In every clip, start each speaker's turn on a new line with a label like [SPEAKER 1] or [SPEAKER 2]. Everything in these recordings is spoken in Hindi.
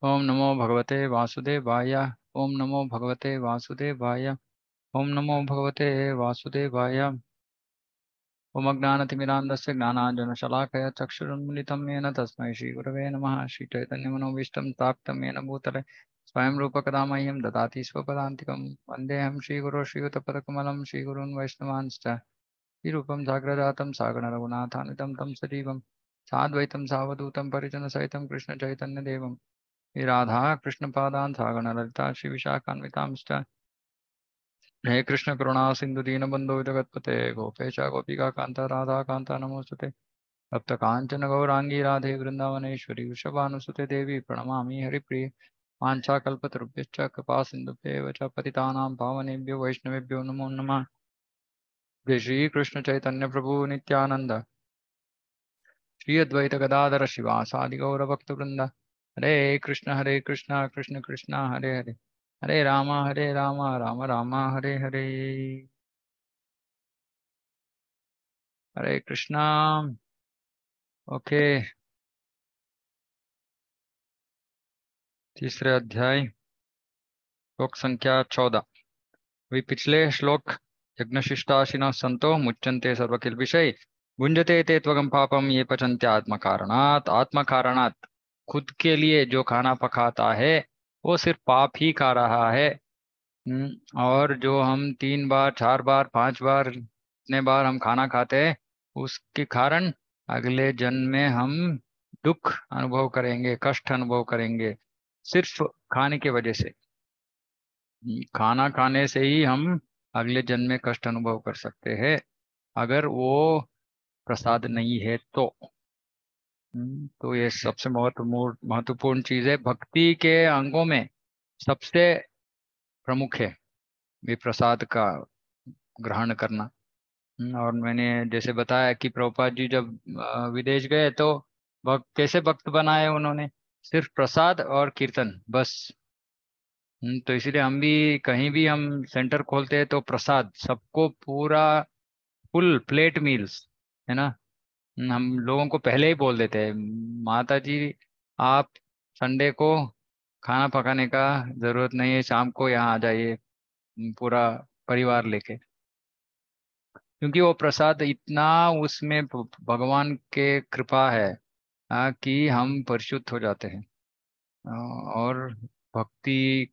[SPEAKER 1] ओम नमो भगवते वासुदेवाय। ओम नमो भगवते वासुदेवाय। ओम नमो भगवते वासुदेवाय। ओम अज्ञानतिमिरान्धस्य ज्ञानाञ्जनशलाकया चक्षुरुन्मिलितं येन तस्मै श्रीगुरवे नमः। श्रीचैतन्यमनोभीष्टं प्राप्तं येन भूतले स्वयं रूपकदा मह्यं ददाति स्वपदान्तिकं। वन्देऽहं श्रीगुरो श्रीयुतपदकमलं श्रीगुरून् वैष्णवांश्च श्रीरूपं साग्रजातं सागररघुनाथान्वितं तं सजीवं साद्वैतं सावधूतं परिजनसहितं कृष्णचैतन्यदेवं राधा कृष्णपादान् सागणललिता श्रीविशाखान्वितांश्च। हे कृष्ण करुणा सिंधु दीनबंधु जगत्पते गोपेश गोपिका कांता राधा कांता नमोस्तुते। तप्त कांचन गौरांगी राधे वृंदावनेश्वरी वृषभानुसुते देवी प्रणमामि हरिप्रिय। वाञ्छाकल्पतरुभ्यश्च कृपा सिन्धुभ्येव च पतितानां पावनेभ्यो वैष्णवेभ्यो नमो नमः। जय श्री कृष्ण चैतन्य प्रभु नित्यानंद श्री अद्वैत गदाधर शिवासादि गौर भक्तवृंद। हरे कृष्ण कृष्ण कृष्ण हरे हरे हरे राम राम राम हरे हरे। हरे कृष्णा। ओके। तीसरे अध्याय श्लोक संख्या 14। अभी पिछले श्लोक यज्ञशिष्टाशिनः संतो मुच्यन्ते सर्वकिल विषय भुंजते ते त्वगम पापम ये पचन्ते आत्म कारणात्। आत्म कारणात् खुद के लिए जो खाना पकाता है वो सिर्फ पाप ही खा रहा है। और जो हम 3 बार 4 बार 5 बार इतने बार हम खाना खाते हैं उसके कारण अगले जन्म में हम दुख अनुभव करेंगे, कष्ट अनुभव करेंगे सिर्फ खाने की वजह से। खाना खाने से ही हम अगले जन्म में कष्ट अनुभव कर सकते हैं अगर वो प्रसाद नहीं है तो। तो ये सबसे महत्वपूर्ण चीज है भक्ति के अंगों में सबसे प्रमुख है ये प्रसाद का ग्रहण करना। और मैंने जैसे बताया कि प्रभुपाद जी जब विदेश गए तो भक्त कैसे भक्त बनाए उन्होंने, सिर्फ प्रसाद और कीर्तन बस। तो इसीलिए हम भी कहीं भी हम सेंटर खोलते हैं तो प्रसाद सबको पूरा फुल प्लेट मील्स है ना। हम लोगों को पहले ही बोल देते हैं माता जी आप संडे को खाना पकाने का जरूरत नहीं है, शाम को यहाँ आ जाइए पूरा परिवार लेके। क्योंकि वो प्रसाद इतना उसमें भगवान के कृपा है कि हम परिशुद्ध हो जाते हैं। और भक्ति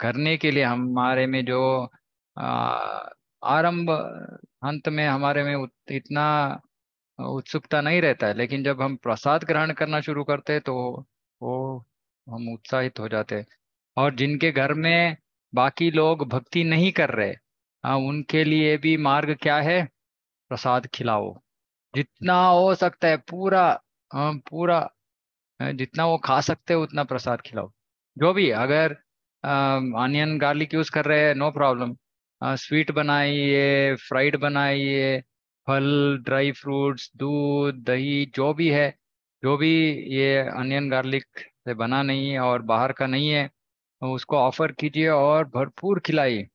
[SPEAKER 1] करने के लिए हमारे में जो आ, आरंभ अंत में हमारे में इतना उत्सुकता नहीं रहता है, लेकिन जब हम प्रसाद ग्रहण करना शुरू करते हैं तो वो हम उत्साहित हो जाते हैं। और जिनके घर में बाकी लोग भक्ति नहीं कर रहे उनके लिए भी मार्ग क्या है, प्रसाद खिलाओ जितना हो सकता है पूरा। पूरा जितना वो खा सकते हैं उतना प्रसाद खिलाओ। जो भी अगर अनियन गार्लिक यूज कर रहे हैं नो प्रॉब्लम, स्वीट बनाइए फ्राइड बनाइए, फल ड्राई फ्रूट्स दूध दही जो भी है, जो भी ये अनियन गार्लिक से बना नहीं है और बाहर का नहीं है उसको ऑफर कीजिए और भरपूर खिलाइए।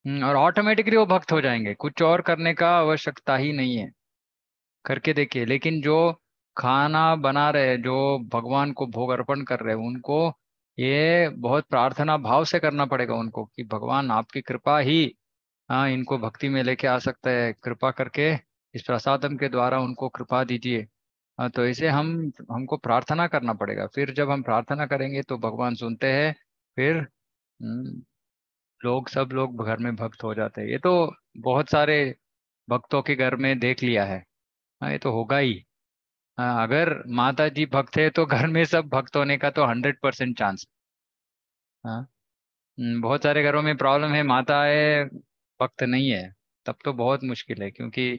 [SPEAKER 1] और ऑटोमेटिकली वो भक्त हो जाएंगे, कुछ और करने का आवश्यकता ही नहीं है। करके देखिए। लेकिन जो खाना बना रहे जो भगवान को भोग अर्पण कर रहे हैं उनको ये बहुत प्रार्थना भाव से करना पड़ेगा उनको कि भगवान आपकी कृपा ही इनको भक्ति में लेके आ सकता है, कृपा करके इस प्रसादम के द्वारा उनको कृपा दीजिए। तो इसे हमको प्रार्थना करना पड़ेगा। फिर जब हम प्रार्थना करेंगे तो भगवान सुनते हैं। फिर लोग सब लोग घर में भक्त हो जाते हैं। ये तो बहुत सारे भक्तों के घर में देख लिया है। ये तो होगा ही। अगर माता जी भक्त है तो घर में सब भक्त होने का तो 100% चांस। हाँ। बहुत सारे घरों में प्रॉब्लम है माताएं भक्त नहीं है, तब तो बहुत मुश्किल है। क्योंकि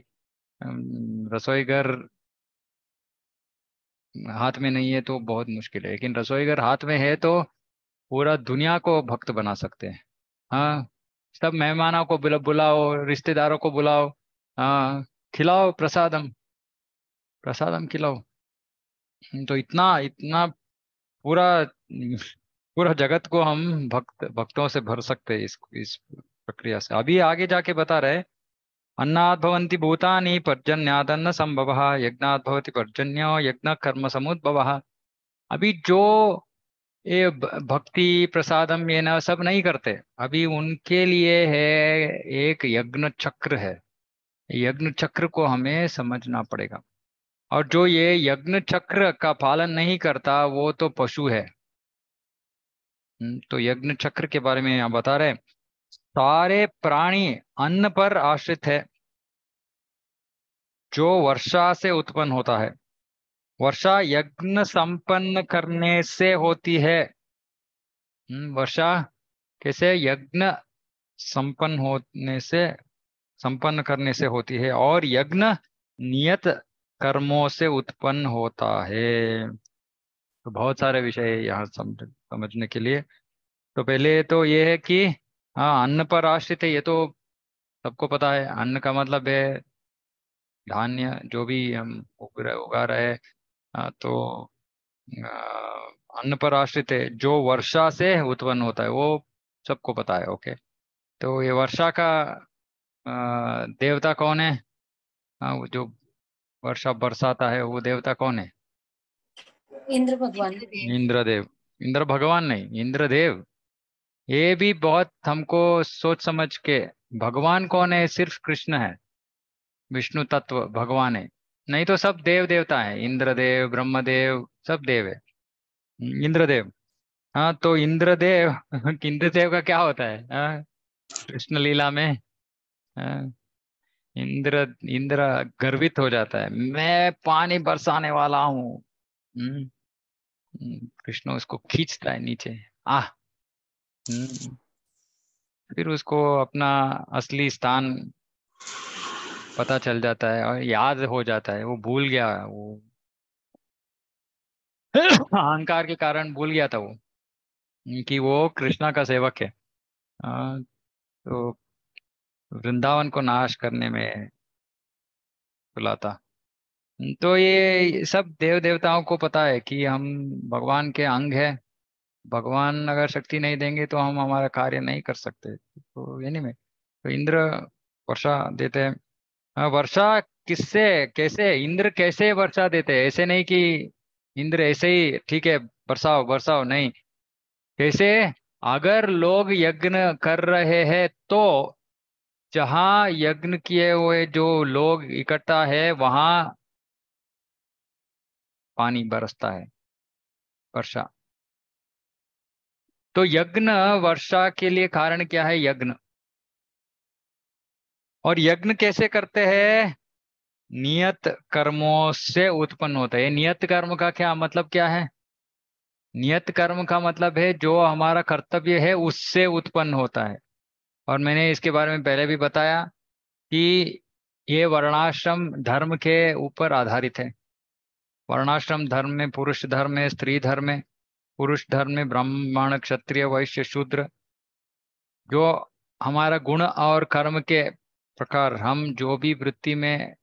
[SPEAKER 1] रसोई घर हाथ में नहीं है तो बहुत मुश्किल है, लेकिन रसोई घर हाथ में है तो पूरा दुनिया को भक्त बना सकते हैं। हाँ। सब मेहमानों को बुलाओ, रिश्तेदारों को बुलाओ। हाँ। खिलाओ प्रसादम, प्रसादम खिलाओ। तो इतना इतना पूरा पूरा जगत को हम भक्तों से भर सकते हैं इस प्रक्रिया से। अभी आगे जाके बता रहे अन्नात् भवन्ति भूतानि पर्जन्यादन्न संभवः यज्ञात् भवति पर्जन्यो यज्ञ कर्म समुद्भवः। अभी जो ये भक्ति प्रसादम ये ना सब नहीं करते, अभी उनके लिए है एक यज्ञ चक्र है। यज्ञ चक्र को हमें समझना पड़ेगा। और जो ये यज्ञ चक्र का पालन नहीं करता वो तो पशु है। तो यज्ञ चक्र के बारे में यहाँ बता रहे हैं, सारे प्राणी अन्न पर आश्रित है जो वर्षा से उत्पन्न होता है। वर्षा यज्ञ संपन्न करने से होती है। वर्षा कैसे? यज्ञ संपन्न होने से, संपन्न करने से होती है, और यज्ञ नियत कर्मों से उत्पन्न होता है। तो बहुत सारे विषय है यहाँ समझने के लिए। तो पहले तो ये है कि हाँ, अन्न पर आश्रित है, ये तो सबको पता है। अन्न का मतलब है धान्य, जो भी हम उगा रहे हैं। तो अन्न पर आश्रित है जो वर्षा से उत्पन्न होता है, वो सबको पता है। ओके। तो ये वर्षा का देवता कौन है? वो जो वर्षा बरसाता है वो देवता कौन है?
[SPEAKER 2] इंद्र भगवान।
[SPEAKER 1] इंद्रदेव। इंद्र भगवान नहीं, इंद्रदेव। ये भी बहुत हमको सोच समझ के, भगवान कौन है? सिर्फ कृष्ण है, विष्णु तत्व भगवान है। नहीं तो सब देव देवता है, इंद्रदेव, ब्रह्मदेव, सब देव है। इंद्रदेव। हाँ, तो इंद्रदेव इंद्रदेव का क्या होता है? कृष्ण लीला में हाँ, इंद्र इंद्र गर्वित हो जाता है, मैं पानी बरसाने वाला हूँ। हम्म, कृष्ण उसको खींचता है नीचे। आह। हम्म, फिर उसको अपना असली स्थान पता चल जाता है और याद हो जाता है, वो भूल गया वो अहंकार के कारण भूल गया था वो, कि वो कृष्णा का सेवक है। तो वृंदावन को नाश करने में बुलाता। तो ये सब देव देवताओं को पता है कि हम भगवान के अंग है। भगवान अगर शक्ति नहीं देंगे तो हम हमारा कार्य नहीं कर सकते। तो यानी में तो इंद्र वर्षा देते हैं। वर्षा किससे, कैसे इंद्र कैसे वर्षा देते हैं? ऐसे नहीं कि इंद्र ऐसे ही ठीक है बरसाओ बरसाओ, नहीं। कैसे? अगर लोग यज्ञ कर रहे हैं तो जहाँ यज्ञ किए हुए जो लोग इकट्ठा है वहां पानी बरसता है, वर्षा। तो यज्ञ वर्षा के लिए कारण क्या है? यज्ञ। और यज्ञ कैसे करते हैं? नियत कर्मों से उत्पन्न होता है। नियत कर्म का क्या मतलब क्या है? नियत कर्म का मतलब है जो हमारा कर्तव्य है उससे उत्पन्न होता है। और मैंने इसके बारे में पहले भी बताया कि ये वर्णाश्रम धर्म के ऊपर आधारित है। वर्णाश्रम धर्म में पुरुष धर्म है, स्त्री धर्म है। पुरुष धर्म में ब्राह्मण, क्षत्रिय, वैश्य, शूद्र। जो हमारा गुण और कर्म के प्रकार, हम जो भी वृत्ति में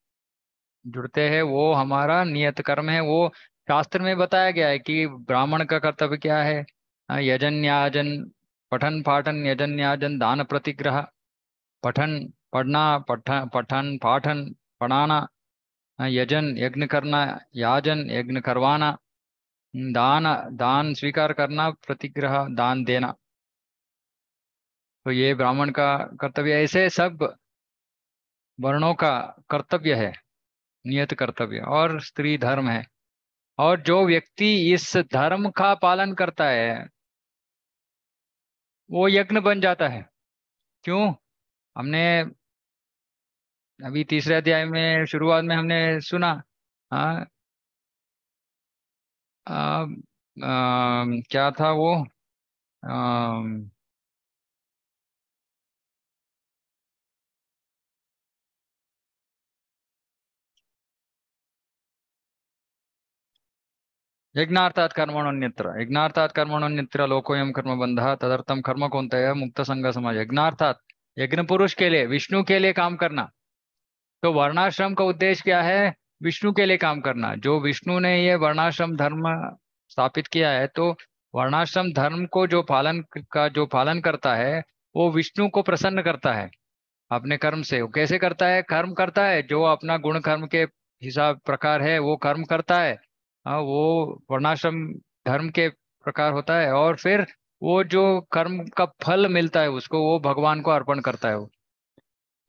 [SPEAKER 1] जुड़ते हैं वो हमारा नियत कर्म है। वो शास्त्र में बताया गया है कि ब्राह्मण का कर्तव्य क्या है। यजन याजन, पठन पाठन, यजन याजन, दान प्रतिग्रह। पठन पढ़ना, पठन पठन पाठन पढ़ाना, यजन यज्ञ करना, याजन यज्ञ करवाना, दान दान स्वीकार करना, प्रतिग्रह दान देना। तो ये ब्राह्मण का कर्तव्य है। ऐसे सब वर्णों का कर्तव्य है, नियत कर्तव्य। और स्त्री धर्म है। और जो व्यक्ति इस धर्म का पालन करता है वो यज्ञ बन जाता है। क्यों? हमने अभी तीसरे अध्याय में शुरुआत में हमने सुना। हाँ। आ, क्या था वो? आ, यज्ञार्थात् कर्मणोऽन्यत्र, यज्ञार्थात् कर्मणोऽन्यत्र लोकोऽयं कर्म बंधः तदर्थम कर्म कौन्तेय मुक्त संग समाज। यज्ञार्थात् यज्ञ पुरुष के लिए, विष्णु के लिए काम करना। तो वर्णाश्रम का उद्देश्य क्या है? विष्णु के लिए काम करना। जो विष्णु ने ये वर्णाश्रम धर्म स्थापित किया है, तो वर्णाश्रम धर्म को जो पालन करता है वो विष्णु को प्रसन्न करता है अपने कर्म से। वो कैसे करता है? कर्म करता है जो अपना गुण कर्म के हिसाब प्रकार है वो कर्म करता है। वो वर्णाश्रम धर्म के प्रकार होता है, और फिर वो जो कर्म का फल मिलता है उसको वो भगवान को अर्पण करता है वो।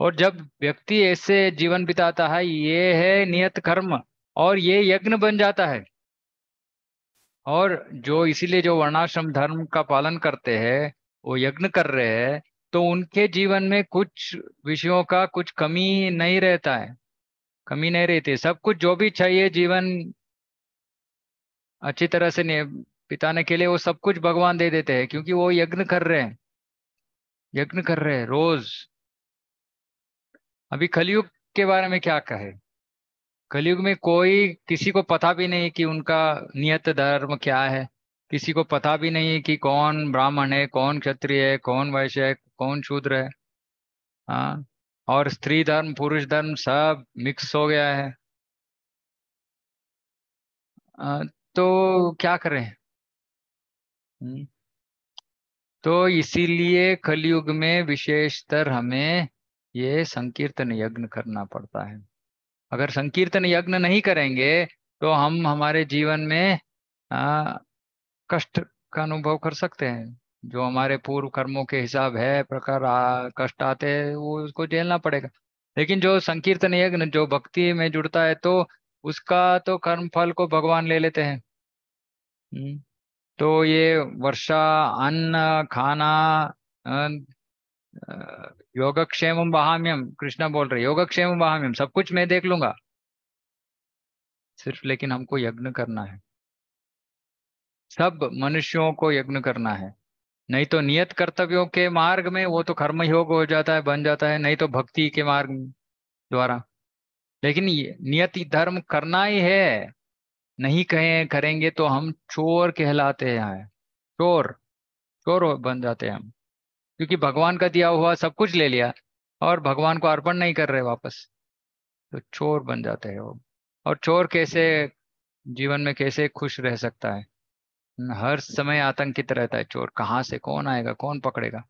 [SPEAKER 1] और जब व्यक्ति ऐसे जीवन बिताता है, ये है नियत कर्म, और ये यज्ञ बन जाता है। और जो इसीलिए जो वर्णाश्रम धर्म का पालन करते हैं, वो यज्ञ कर रहे हैं, तो उनके जीवन में कुछ विषयों का कुछ कमी नहीं रहता है, कमी नहीं रहती। सब कुछ जो भी चाहिए जीवन अच्छी तरह से बिताने के लिए, वो सब कुछ भगवान दे देते हैं, क्योंकि वो यज्ञ कर रहे हैं, यज्ञ कर रहे हैं रोज। अभी कलयुग के बारे में क्या कहे? कलयुग में कोई किसी को पता भी नहीं कि उनका नियत धर्म क्या है। किसी को पता भी नहीं कि कौन ब्राह्मण है, कौन क्षत्रिय है, कौन वैश्य है, कौन शूद्र है। हाँ। और स्त्री धर्म पुरुष धर्म सब मिक्स हो गया है। तो क्या करें? हम्म, तो इसीलिए कलयुग में विशेषतर हमें ये संकीर्तन यज्ञ करना पड़ता है। अगर संकीर्तन यज्ञ नहीं करेंगे तो हम हमारे जीवन में आ, कष्ट का अनुभव कर सकते हैं। जो हमारे पूर्व कर्मों के हिसाब है प्रकार कष्ट आते हैं, वो उसको झेलना पड़ेगा। लेकिन जो संकीर्तन यज्ञ जो भक्ति में जुड़ता है, तो उसका तो कर्म फल को भगवान ले लेते हैं। हम्म, तो ये वर्षा, अन्न, खाना, अ, योगक्षेमम वहाम्यम, कृष्णा बोल रहे योगक्षेमम वहाम्यम, सब कुछ मैं देख लूंगा, सिर्फ लेकिन हमको यज्ञ करना है। सब मनुष्यों को यज्ञ करना है। नहीं तो नियत कर्तव्यों के मार्ग में वो तो कर्म योग हो जाता है, बन जाता है, नहीं तो भक्ति के मार्ग द्वारा। लेकिन ये नियत धर्म करना ही है। नहीं कहें करेंगे तो हम चोर कहलाते हैं। चोर, बन जाते हैं हम। क्योंकि भगवान का दिया हुआ सब कुछ ले लिया और भगवान को अर्पण नहीं कर रहे वापस, तो चोर बन जाते हैं वो। और चोर कैसे जीवन में कैसे खुश रह सकता है? हर समय आतंकित रहता है चोर, कहाँ से कौन आएगा, कौन पकड़ेगा।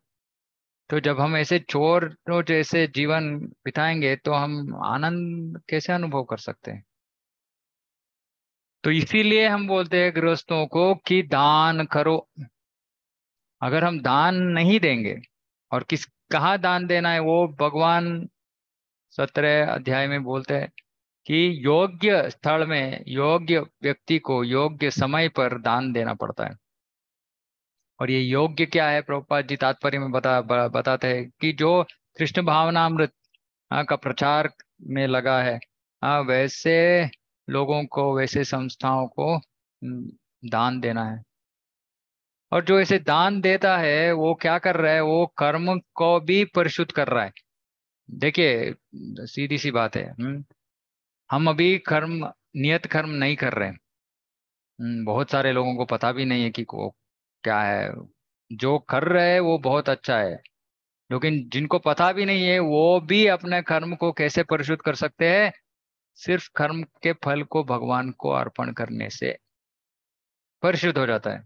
[SPEAKER 1] तो जब हम ऐसे चोर तो जैसे जीवन बिताएंगे तो हम आनंद कैसे अनुभव कर सकते हैं? तो इसीलिए हम बोलते हैं गृहस्थों को कि दान करो। अगर हम दान नहीं देंगे, और कहाँ दान देना है वो भगवान 17 अध्याय में बोलते हैं कि योग्य स्थल में योग्य व्यक्ति को योग्य समय पर दान देना पड़ता है। और ये योग्य क्या है, प्रभुपाद जी तात्पर्य में बताते हैं कि जो कृष्ण भावनामृत का प्रचार में लगा है, वैसे लोगों को, वैसे संस्थाओं को दान देना है। और जो ऐसे दान देता है वो क्या कर रहा है, वो कर्म को भी परिशुद्ध कर रहा है। देखिए, सीधी सी बात है। हम अभी कर्म, नियत कर्म नहीं कर रहे हैं। बहुत सारे लोगों को पता भी नहीं है कि को क्या है। जो कर रहे हैं वो बहुत अच्छा है, लेकिन जिनको पता भी नहीं है वो भी अपने कर्म को कैसे परिशुद्ध कर सकते हैं? सिर्फ कर्म के फल को भगवान को अर्पण करने से परिशुद्ध हो जाता है।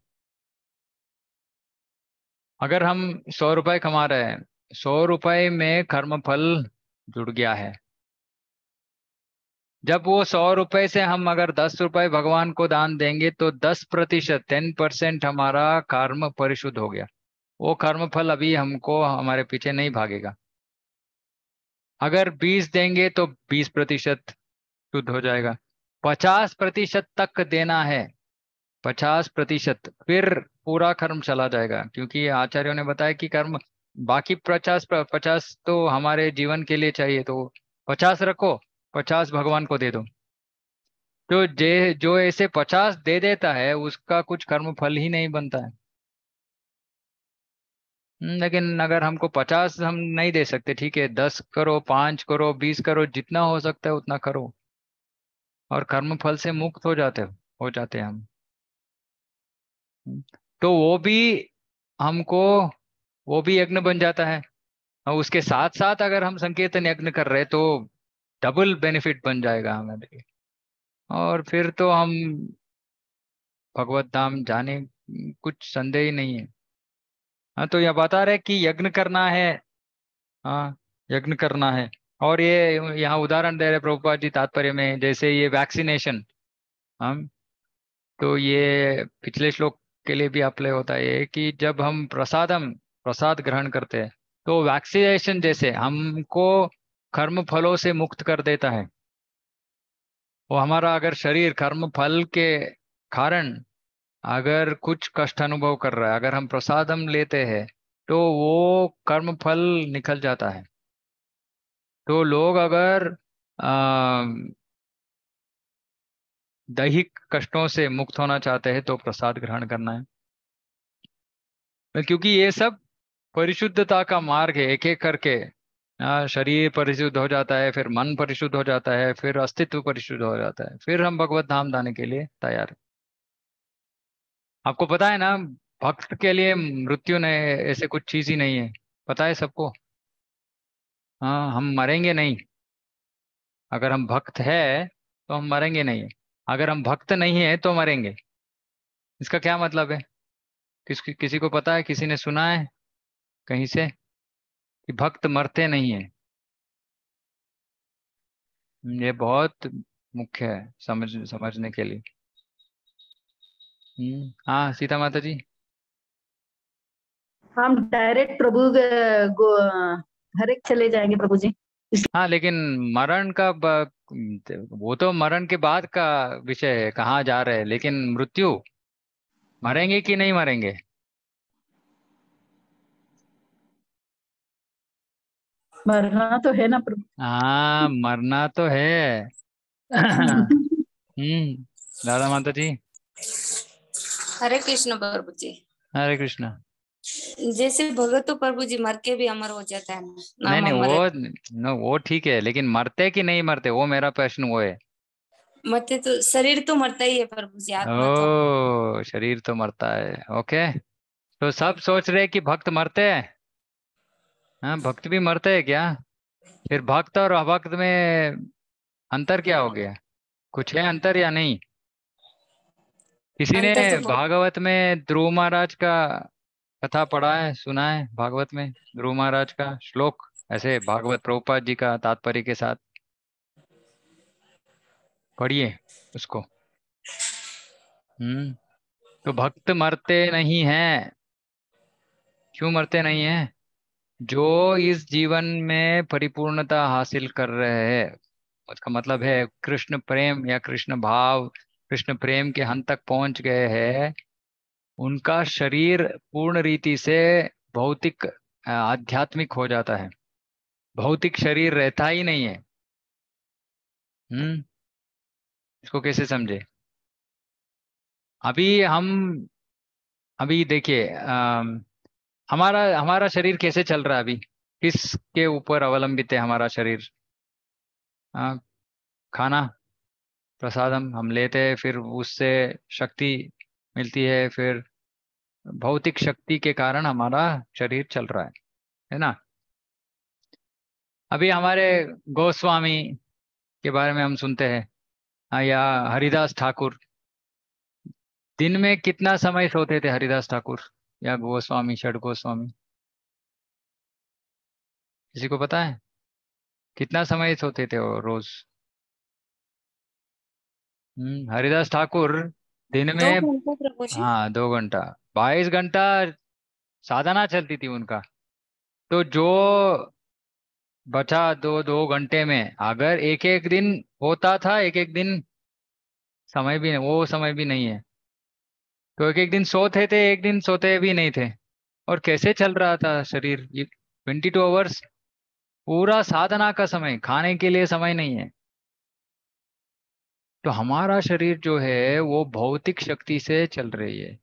[SPEAKER 1] अगर हम 100 रुपए कमा रहे हैं, 100 रुपए में कर्म फल जुड़ गया है। जब वो 100 रुपए से हम अगर 10 रुपए भगवान को दान देंगे तो 10%, 10% हमारा कर्म परिशुद्ध हो गया। वो कर्म फल अभी हमको हमारे पीछे नहीं भागेगा। अगर 20 देंगे तो 20% शुद्ध हो जाएगा। 50% तक देना है, 50%, फिर पूरा कर्म चला जाएगा। क्योंकि आचार्यों ने बताया कि कर्म बाकी 50 तो हमारे जीवन के लिए चाहिए, तो 50 रखो, 50 भगवान को दे दो। तो जो ऐसे 50 दे देता है उसका कुछ कर्म फल ही नहीं बनता है। लेकिन अगर हमको 50 हम नहीं दे सकते, ठीक है, 10 करो, 5 करो, 20 करो, जितना हो सकता है उतना करो, और कर्म फल से मुक्त हो जाते हैं हम। तो वो भी हमको, वो भी यज्ञ बन जाता है। और उसके साथ साथ अगर हम संकीर्तन यज्ञ कर रहे हैं तो डबल बेनिफिट बन जाएगा हमारे लिए। और फिर तो हम भगवत धाम जाने, कुछ संदेह ही नहीं है। हाँ, तो यह बता रहे कि यज्ञ करना है। हाँ, यज्ञ करना है। और ये यहाँ उदाहरण दे रहे प्रभुपाद जी तात्पर्य में, जैसे ये वैक्सीनेशन। हम तो ये पिछले श्लोक के लिए भी अप्लाई होता है ये कि जब हम प्रसाद ग्रहण करते हैं तो वैक्सीनेशन जैसे हमको कर्म फलों से मुक्त कर देता है। वो हमारा अगर शरीर कर्म फल के कारण अगर कुछ कष्ट अनुभव कर रहा है, अगर हम प्रसादम लेते हैं तो वो कर्म फल निकल जाता है। तो लोग अगर आ, दैहिक कष्टों से मुक्त होना चाहते हैं तो प्रसाद ग्रहण करना है, क्योंकि ये सब परिशुद्धता का मार्ग है। एक एक करके शरीर परिशुद्ध हो जाता है, फिर मन परिशुद्ध हो जाता है, फिर अस्तित्व परिशुद्ध हो जाता है, फिर हम भगवत धाम जाने के लिए तैयार हैं। आपको पता है ना, भक्त के लिए मृत्यु ने ऐसे कुछ चीज ही नहीं है। पता है सबको। हाँ, हम मरेंगे नहीं। अगर हम भक्त है तो हम मरेंगे नहीं। अगर हम भक्त नहीं है तो मरेंगे। इसका क्या मतलब है? किसी को पता है? किसी ने सुना है कहीं से कि भक्त मरते नहीं है? ये बहुत मुख्य है समझने के लिए। हाँ सीता माता जी।
[SPEAKER 3] हम डायरेक्ट प्रभु घर एक चले जाएंगे प्रभु जी।
[SPEAKER 1] हाँ लेकिन मरण का वो तो मरण के बाद का विषय है, कहाँ जा रहे हैं। लेकिन मृत्यु, मरेंगे कि नहीं मरेंगे?
[SPEAKER 3] मरना तो है ना प्रभु।
[SPEAKER 1] हाँ मरना तो है। राधा माता जी।
[SPEAKER 2] हरे कृष्ण प्रभु जी।
[SPEAKER 1] हरे कृष्ण।
[SPEAKER 2] जैसे भगत तो प्रभु जी मर के भी अमर हो जाता है ना,
[SPEAKER 1] नहीं
[SPEAKER 2] नाम
[SPEAKER 1] नहीं,
[SPEAKER 2] अमर है।
[SPEAKER 1] वो ठीक है, लेकिन मरते कि नहीं मरते, वो मेरा प्रश्न वो है।
[SPEAKER 2] मरते तो शरीर तो मरता ही है प्रभु जी, आत्मा तो।
[SPEAKER 1] ओ, शरीर तो मरता है, ओके। तो सब सोच रहे कि भक्त मरते हैं। हाँ, भक्त भी मरते हैं क्या? फिर भक्त और अभक्त में अंतर क्या हो गया? कुछ है अंतर या नहीं? किसी ने
[SPEAKER 2] अंतर तो बहुत।
[SPEAKER 1] भागवत में ध्रुव महाराज का कथा पढ़ा है, सुना है भागवत में ध्रुव महाराज का श्लोक, ऐसे भागवत प्रभुपाद जी का तात्पर्य के साथ? पढ़िए उसको। हम्म। तो भक्त मरते नहीं हैं। क्यों मरते नहीं हैं? जो इस जीवन में परिपूर्णता हासिल कर रहे हैं, उसका मतलब है कृष्ण प्रेम या कृष्ण भाव, कृष्ण प्रेम के हद तक पहुंच गए हैं, उनका शरीर पूर्ण रीति से भौतिक आध्यात्मिक हो जाता है। भौतिक शरीर रहता ही नहीं है। हम्म। इसको कैसे समझे? अभी हम, अभी देखिए, हमारा हमारा शरीर कैसे चल रहा है अभी? किसके ऊपर अवलंबित है हमारा शरीर? अ, खाना, प्रसादम हम लेते हैं, फिर उससे शक्ति मिलती है, फिर भौतिक शक्ति के कारण हमारा शरीर चल रहा है ना? अभी हमारे गोस्वामी के बारे में हम सुनते हैं, या हरिदास ठाकुर, दिन में कितना समय सोते थे हरिदास ठाकुर या गोस्वामी, षड गोस्वामी? किसी को पता है कितना समय सोते थे वो रोज? हरिदास ठाकुर दिन
[SPEAKER 2] दो
[SPEAKER 1] में,
[SPEAKER 2] घंटे प्रभु जी।
[SPEAKER 1] हाँ 2 घंटा, 22 घंटा साधना चलती थी उनका। तो जो बचा दो दो घंटे में, अगर एक एक दिन होता था, एक एक दिन समय भी, वो समय भी नहीं है, तो एक एक दिन सोते थे, एक दिन सोते भी नहीं थे। और कैसे चल रहा था शरीर ये 22 आवर्स? पूरा साधना का समय, खाने के लिए समय नहीं है। तो हमारा शरीर जो है वो भौतिक शक्ति से चल रही है,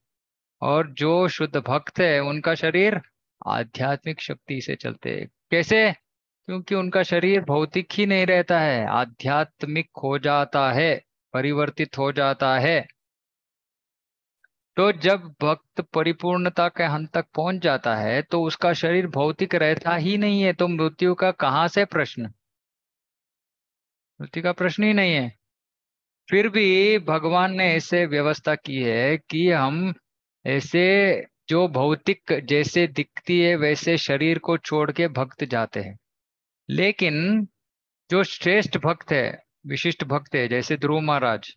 [SPEAKER 1] और जो शुद्ध भक्त है उनका शरीर आध्यात्मिक शक्ति से चलते हैं। कैसे? क्योंकि उनका शरीर भौतिक ही नहीं रहता है, आध्यात्मिक हो जाता है, परिवर्तित हो जाता है। तो जब भक्त परिपूर्णता के हद तक पहुंच जाता है तो उसका शरीर भौतिक रहता ही नहीं है, तो मृत्यु का कहाँ से प्रश्न? मृत्यु का प्रश्न ही नहीं है। फिर भी भगवान ने ऐसे व्यवस्था की है कि हम ऐसे, जो भौतिक जैसे दिखती है वैसे शरीर को छोड़ के भक्त जाते हैं। लेकिन जो श्रेष्ठ भक्त है, विशिष्ट भक्त है, जैसे ध्रुव महाराज,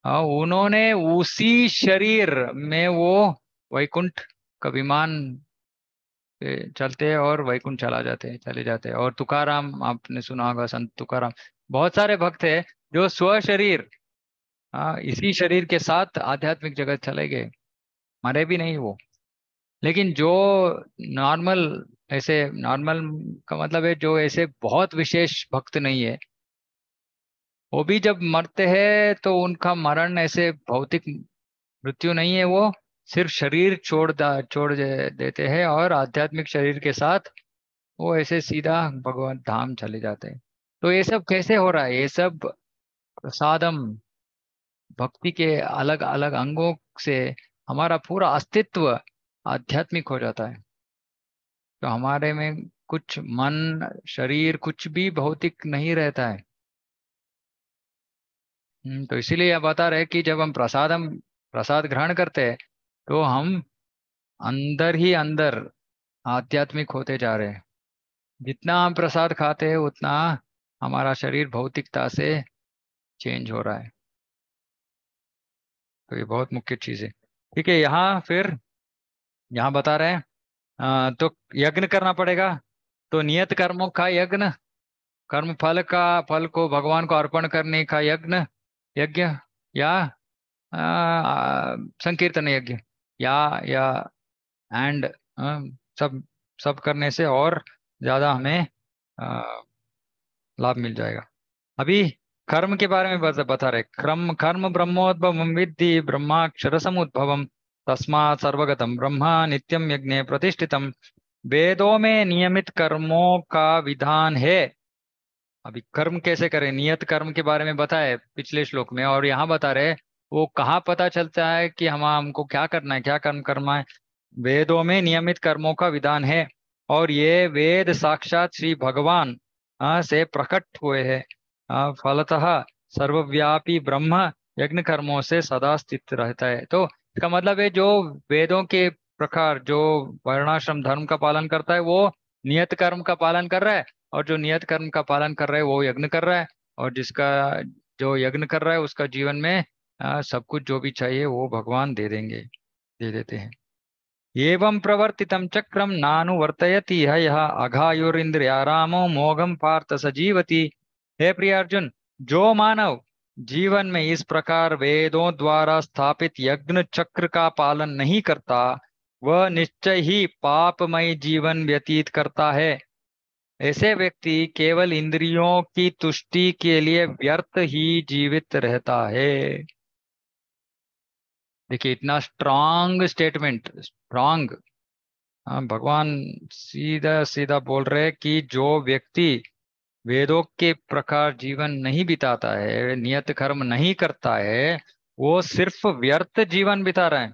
[SPEAKER 1] उन्होंने उसी शरीर में वो वैकुंठ का विमान पे चलते हैं और वैकुंठ चले जाते हैं। और तुकाराम, आपने सुना होगा संत तुकाराम, बहुत सारे भक्त हैं जो स्व शरीर, इसी शरीर के साथ आध्यात्मिक जगत चले गए, मरे भी नहीं वो। लेकिन जो नॉर्मल, ऐसे नॉर्मल का मतलब है जो ऐसे बहुत विशेष भक्त नहीं है, वो भी जब मरते हैं तो उनका मरण ऐसे भौतिक मृत्यु नहीं है, वो सिर्फ शरीर देते हैं और आध्यात्मिक शरीर के साथ वो ऐसे सीधा भगवान धाम चले जाते हैं। तो ये सब कैसे हो रहा है? ये सब प्रसादम, भक्ति के अलग अलग अंगों से हमारा पूरा अस्तित्व आध्यात्मिक हो जाता है। तो हमारे में कुछ मन शरीर कुछ भी भौतिक नहीं रहता है। तो इसीलिए आप बता रहे कि जब हम प्रसाद ग्रहण करते हैं तो हम अंदर ही अंदर आध्यात्मिक होते जा रहे हैं। जितना हम प्रसाद खाते हैं उतना हमारा शरीर भौतिकता से चेंज हो रहा है। तो ये बहुत मुख्य चीज है। ठीक है, यहाँ फिर यहाँ बता रहे हैं तो यज्ञ करना पड़ेगा। तो नियत कर्मों का यज्ञ, कर्म फल को भगवान को अर्पण करने का यज्ञ, यज्ञ या संकीर्तन यज्ञ, या एंड सब सब करने से और ज्यादा हमें अ, लाभ मिल जाएगा। अभी कर्म के बारे में बता रहे, कर्म कर्म ब्रह्मोद्भवम विद्धि ब्रह्माक्षर समुद्भवम तस्मात् सर्वगतम ब्रह्म नित्यम यज्ञे प्रतिष्ठितम। वेदों में नियमित कर्मों का विधान है। अभी कर्म कैसे करें, नियत कर्म के बारे में बताए पिछले श्लोक में, और यहाँ बता रहे वो कहाँ पता चलता है कि हमको क्या करना है, क्या कर्म करना है। वेदों में नियमित कर्मों का विधान है और ये वेद साक्षात श्री भगवान से प्रकट हुए हैं। फलतः सर्वव्यापी ब्रह्म यज्ञ कर्मों से सदा स्थित रहता है। तो इसका मतलब है जो वेदों के प्रकार, जो वर्णाश्रम धर्म का पालन करता है वो नियत कर्म का पालन कर रहा है, और जो नियत कर्म का पालन कर रहा है वो यज्ञ कर रहा है, और जिसका जो यज्ञ कर रहा है उसका जीवन में सब कुछ जो भी चाहिए वो भगवान दे देते हैं। एवं प्रवर्तितं चक्रम नानुवर्तयति यः अघायुरिंद्रियारामो मोघम पार्थ सजीवति। हे प्रिय अर्जुन, जो मानव जीवन में इस प्रकार वेदों द्वारा स्थापित यज्ञ चक्र का पालन नहीं करता, वह निश्चय ही पापमय जीवन व्यतीत करता है। ऐसे व्यक्ति केवल इंद्रियों की तुष्टि के लिए व्यर्थ ही जीवित रहता है। देखिए इतना स्ट्रांग स्टेटमेंट, स्ट्रांग। भगवान सीधा सीधा बोल रहे हैं कि जो व्यक्ति वेदों के प्रकार जीवन नहीं बिताता है, नियत कर्म नहीं करता है, वो सिर्फ व्यर्थ जीवन बिता रहा है,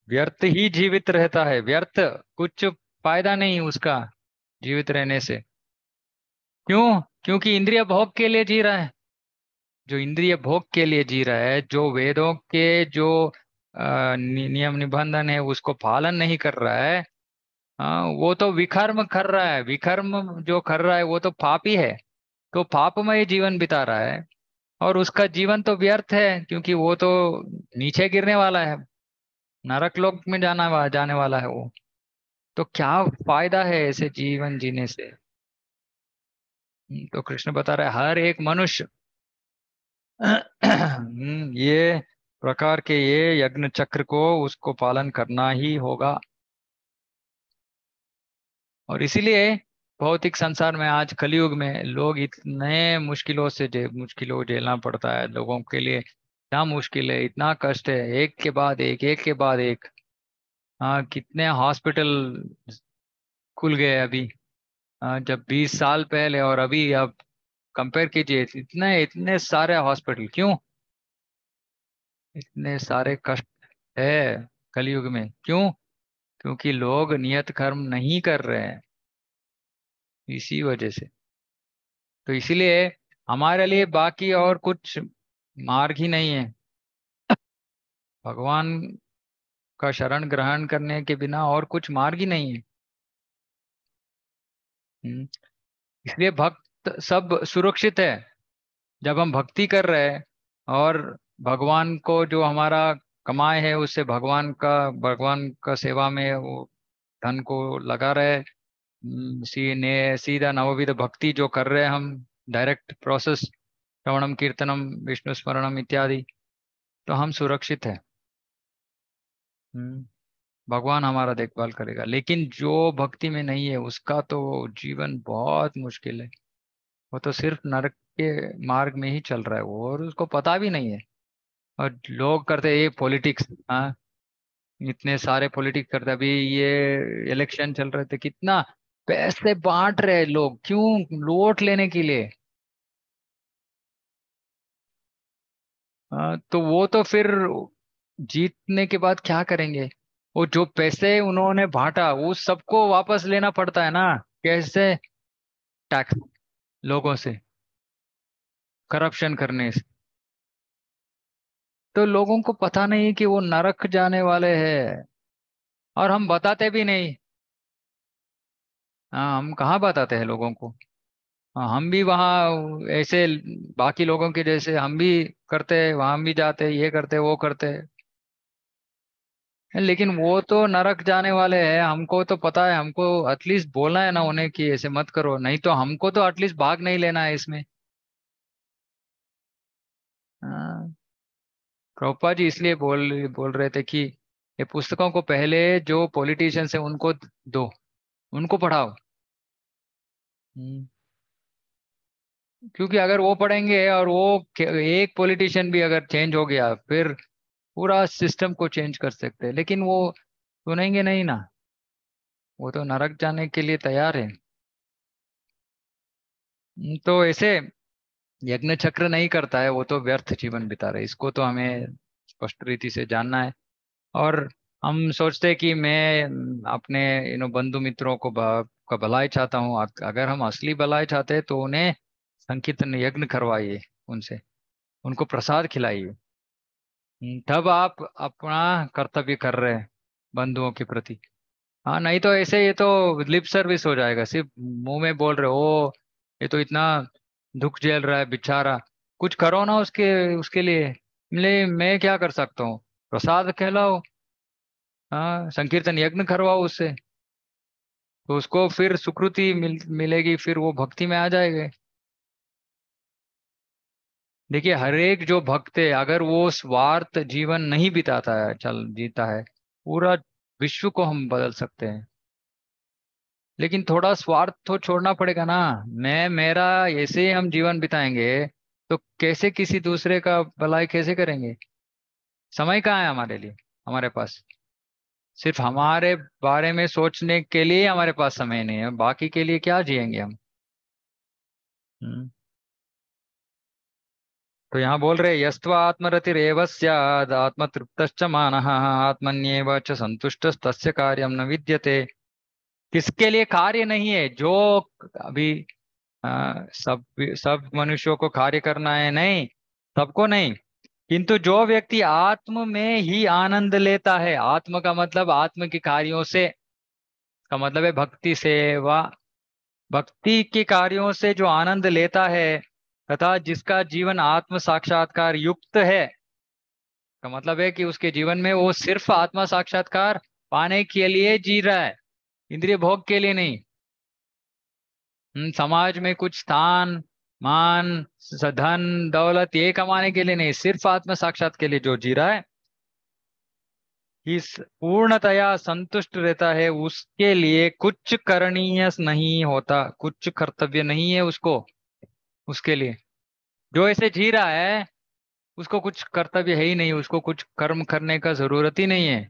[SPEAKER 1] व्यर्थ ही जीवित रहता है, व्यर्थ, कुछ फायदा नहीं उसका जीवित रहने से। क्यों? क्योंकि इंद्रिय भोग के लिए जी रहा है। जो इंद्रिय भोग के लिए जी रहा है, जो वेदों के जो नियम निबंधन है उसको पालन नहीं कर रहा है, वो तो विकर्म कर रहा है। विकर्म जो कर रहा है वो तो पापी है, तो पापमय जीवन बिता रहा है, और उसका जीवन तो व्यर्थ है क्योंकि वो तो नीचे गिरने वाला है, नरक लोक में जाने वाला है वो। तो क्या फायदा है ऐसे जीवन जीने से? तो कृष्ण बता रहा है हर एक मनुष्य ये प्रकार के ये यज्ञ चक्र को उसको पालन करना ही होगा। और इसीलिए भौतिक संसार में आज कलयुग में लोग इतने मुश्किलों झेलना पड़ता है लोगों के लिए। क्या मुश्किल है, इतना कष्ट है, एक के बाद एक के बाद एक। हाँ, कितने हॉस्पिटल खुल गए अभी, जब 20 साल पहले और अभी, अब कंपेयर कीजिए, इतने इतने सारे हॉस्पिटल क्यों? इतने सारे कष्ट है कलयुग में, क्यों? क्योंकि लोग नियत कर्म नहीं कर रहे हैं, इसी वजह से। तो इसीलिए हमारे लिए बाकी और कुछ मार्ग ही नहीं है, भगवान का शरण ग्रहण करने के बिना और कुछ मार्ग ही नहीं है। हम्म, इसलिए भक्त सब सुरक्षित है। जब हम भक्ति कर रहे हैं और भगवान को जो हमारा कमाए है उससे भगवान का सेवा में वो धन को लगा रहे। सीधा नवविध भक्ति जो कर रहे हैं हम, डायरेक्ट प्रोसेस, श्रवणम कीर्तनम विष्णु स्मरणम इत्यादि, तो हम सुरक्षित है। भगवान हमारा देखभाल करेगा। लेकिन जो भक्ति में नहीं है उसका तो जीवन बहुत मुश्किल है। वो तो सिर्फ नरक के मार्ग में ही चल रहा है वो, और उसको पता भी नहीं है। और लोग करते ये पॉलिटिक्स, हाँ, इतने सारे पॉलिटिक्स करते। अभी ये इलेक्शन चल रहे थे, कितना पैसे बांट रहे लोग, क्यों? वोट लेने के लिए। तो वो तो फिर जीतने के बाद क्या करेंगे? वो जो पैसे उन्होंने बांटा वो सबको वापस लेना पड़ता है ना। कैसे? टैक्स, लोगों से, करप्शन करने से। तो लोगों को पता नहीं कि वो नरक जाने वाले हैं, और हम बताते भी नहीं। हाँ, हम कहाँ बताते हैं लोगों को। हाँ, हम भी वहाँ ऐसे बाकी लोगों के जैसे हम भी करते, वहां भी जाते, ये करते वो करते। लेकिन वो तो नरक जाने वाले हैं, हमको तो पता है। हमको एटलीस्ट बोलना है ना उन्हें कि ऐसे मत करो, नहीं तो हमको तो एटलीस्ट भाग नहीं लेना है इसमें। हाँ, प्रभुपाद जी इसलिए बोल रहे थे कि ये पुस्तकों को पहले जो पॉलिटिशियंस है उनको दो, उनको पढ़ाओ। हम्म, क्योंकि अगर वो पढ़ेंगे और वो एक पॉलिटिशियन भी अगर चेंज हो गया, फिर पूरा सिस्टम को चेंज कर सकते हैं। लेकिन वो सुनेंगे नहीं ना, वो तो नरक जाने के लिए तैयार है। तो ऐसे यज्ञ चक्र नहीं करता है वो तो व्यर्थ जीवन बिता रहे, इसको तो हमें स्पष्ट रीति से जानना है। और हम सोचते हैं कि मैं अपने बंधु मित्रों को का भलाई चाहता हूँ। अगर हम असली भलाई चाहते हैं तो उन्हें संकीर्तन यज्ञ करवाइए, उनसे उनको प्रसाद खिलाइए। तब आप अपना कर्तव्य कर रहे हैं बंधुओं के प्रति। हाँ, नहीं तो ऐसे ये तो लिप सर्विस हो जाएगा, सिर्फ मुंह में बोल रहे हो। ये तो इतना दुख झेल रहा है बेचारा, कुछ करो ना उसके उसके लिए। मैं क्या कर सकता हूँ? प्रसाद खिलाओ, हाँ, संकीर्तन यज्ञ करवाओ उससे, तो उसको फिर सुकृति मिलेगी, फिर वो भक्ति में आ जाएंगे। देखिए, हर एक जो भक्त है अगर वो स्वार्थ जीवन नहीं बिताता है, चल जीता है, पूरा विश्व को हम बदल सकते हैं। लेकिन थोड़ा स्वार्थ तो छोड़ना पड़ेगा ना। मैं मेरा ऐसे ही हम जीवन बिताएंगे तो कैसे किसी दूसरे का भलाई कैसे करेंगे? समय कहाँ है हमारे लिए, हमारे पास? सिर्फ हमारे बारे में सोचने के लिए हमारे पास समय नहीं है, बाकी के लिए क्या जिएंगे हम? हम्म। तो यहाँ बोल रहे, यस्त्वा आत्मरतिरेव स्याद् आत्मतृप्तश्च मानः आत्मन्येव च संतुष्टस्तस्य कार्यं न विद्यते। किसके लिए कार्य नहीं है? जो अभी सब सब मनुष्यों को कार्य करना है, नहीं, सबको नहीं। किंतु जो व्यक्ति आत्म में ही आनंद लेता है, आत्म का मतलब आत्म के कार्यों से, का मतलब है भक्ति सेवा, भक्ति के कार्यों से जो आनंद लेता है, तथा जिसका जीवन आत्म साक्षात्कार युक्त है, का मतलब है कि उसके जीवन में वो सिर्फ आत्मा साक्षात्कार पाने के लिए जी रहा है, इंद्रिय भोग के लिए नहीं। समाज में कुछ स्थान, मान, धन दौलत ये कमाने के लिए नहीं, सिर्फ आत्म साक्षात के लिए जो जी रहा है, इस पूर्णतया संतुष्ट रहता है, उसके लिए कुछ करणीय नहीं होता, कुछ कर्तव्य नहीं है उसको। उसके लिए जो ऐसे जी रहा है उसको कुछ कर्तव्य है ही नहीं, उसको कुछ कर्म करने का जरूरत ही नहीं है।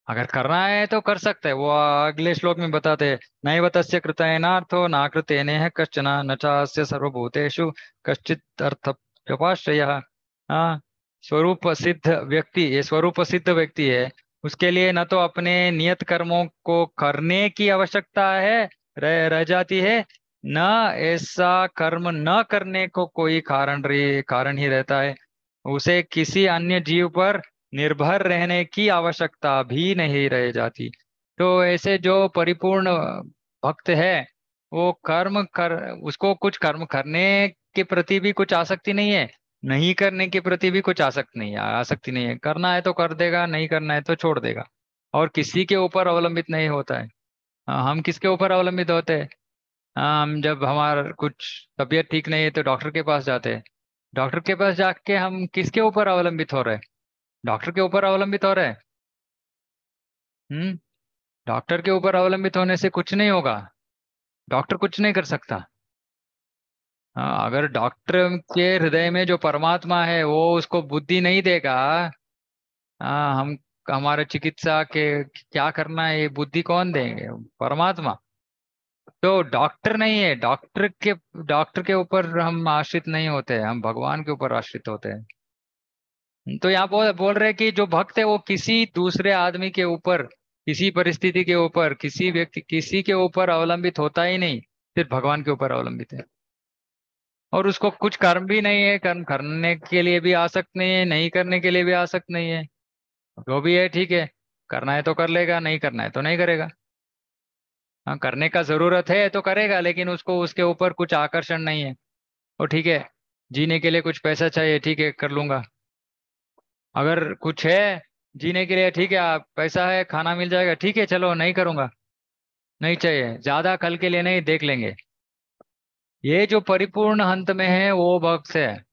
[SPEAKER 1] अगर करना है तो कर सकते हैं, वो अगले श्लोक में बताते हैं, नैव तस्य कृतेनार्थो नाकृतेनेह कश्चन न चास्य सर्वभूतेषु कश्चित् अर्थ व्यपाश्रयः। हाँ, स्वरूप सिद्ध व्यक्ति, ये स्वरूप सिद्ध व्यक्ति है, उसके लिए न तो अपने नियत कर्मों को करने की आवश्यकता है, रह जाती है, न ऐसा कर्म न करने को कोई कारण ही रहता है। उसे किसी अन्य जीव पर निर्भर रहने की आवश्यकता भी नहीं रह जाती। तो ऐसे जो परिपूर्ण भक्त है, वो कर्म कर, उसको कुछ कर्म करने के प्रति भी कुछ आसक्ति नहीं है, नहीं करने के प्रति भी कुछ आसक्ति नहीं है। करना है तो कर देगा, नहीं करना है तो छोड़ देगा, और किसी के ऊपर अवलंबित नहीं होता है। हम किसके ऊपर अवलंबित होते हैं? हम जब हमारा कुछ तबीयत ठीक नहीं है तो डॉक्टर के पास जाते हैं। डॉक्टर के पास जाके हम किसके ऊपर अवलंबित हो रहे हैं? डॉक्टर के ऊपर अवलंबित हो रहे हैं। डॉक्टर के ऊपर अवलंबित होने से कुछ नहीं होगा। डॉक्टर कुछ नहीं कर सकता। हाँ, अगर डॉक्टर के हृदय में जो परमात्मा है वो उसको बुद्धि नहीं देगा, हम हमारे चिकित्सा के क्या करना है ये बुद्धि कौन देंगे? परमात्मा। तो डॉक्टर नहीं है, डॉक्टर के ऊपर हम आश्रित नहीं होते, हम भगवान के ऊपर आश्रित होते हैं। तो यहाँ बोल रहे हैं कि जो भक्त है वो किसी दूसरे आदमी के ऊपर, किसी परिस्थिति के ऊपर, किसी व्यक्ति, किसी के ऊपर अवलंबित होता ही नहीं, सिर्फ भगवान के ऊपर अवलंबित है। और उसको कुछ कर्म भी नहीं है, कर्म करने के लिए भी आसक्त नहीं है, नहीं करने के लिए भी आसक्त नहीं है। जो भी है ठीक है, करना है तो कर लेगा, नहीं करना है तो नहीं करेगा। हाँ, करने का जरूरत है तो करेगा, लेकिन उसको उसके ऊपर कुछ आकर्षण नहीं है। और ठीक है, जीने के लिए कुछ पैसा चाहिए, ठीक है कर लूंगा। अगर कुछ है जीने के लिए, ठीक है आप पैसा है, खाना मिल जाएगा, ठीक है चलो नहीं करूंगा, नहीं चाहिए, ज्यादा कल के लिए नहीं, देख लेंगे। ये जो परिपूर्ण अंत में है वो भक्त है।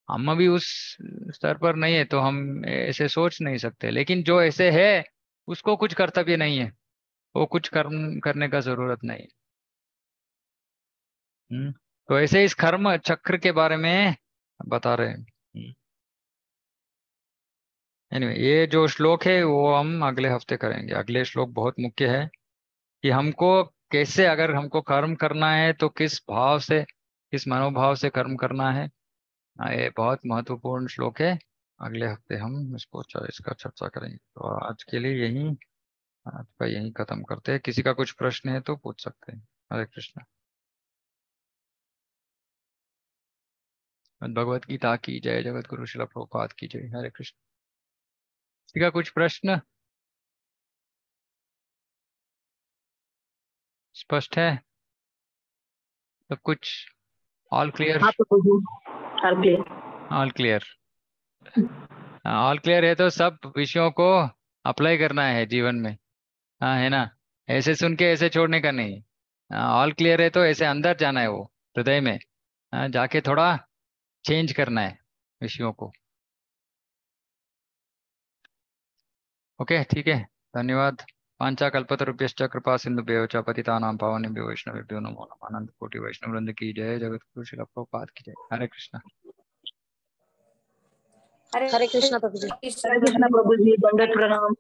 [SPEAKER 1] हम अभी उस स्तर पर नहीं है तो हम ऐसे सोच नहीं सकते, लेकिन जो ऐसे है उसको कुछ कर्तव्य नहीं है, वो कुछ कर्म करने का जरूरत नहीं। तो ऐसे इस कर्म चक्र के बारे में बता रहे हैं। एनीवे, ये जो श्लोक है वो हम अगले हफ्ते करेंगे। अगले श्लोक बहुत मुख्य है कि हमको कैसे, अगर हमको कर्म करना है तो किस भाव से, किस मनोभाव से कर्म करना है। ये बहुत महत्वपूर्ण श्लोक है। अगले हफ्ते हम इसका चर्चा करेंगे। तो आज के लिए यही, आज का यही खत्म करते हैं। किसी का कुछ प्रश्न है तो पूछ सकते हैं। हरे कृष्णा। भगवत गीता की जय। जगत गुरु श्रील प्रभुपाद की जय। हरे कृष्ण। किसी का कुछ प्रश्न? स्पष्ट है सब कुछ? All clear?
[SPEAKER 3] हाँ प्रभु जी, हर clear.
[SPEAKER 1] All clear. All clear है तो सब विषयों को अप्लाई करना है जीवन में। हाँ है ना? ऐसे सुन के ऐसे छोड़ने का नहीं। ऑल क्लियर है तो ऐसे अंदर जाना है, वो हृदय में जाके थोड़ा चेंज करना है विषयों को। ओके ठीक है, धन्यवाद। पांचाकल्पतरुभ्यश्च कृपा सिन्धुभ्यो च पतितानां पावनेभ्यो वैष्णवेभ्यो नमो नमः। अनंत कोटि वैष्णव वृंद की जय। जगत गुरु श्रील प्रभुपाद की जय। हरे कृष्णा।
[SPEAKER 2] हरे
[SPEAKER 4] हरे कृष्णा प्रभु जी।
[SPEAKER 3] हरे कृष्णा प्रभु जी, दंडवत प्रणाम।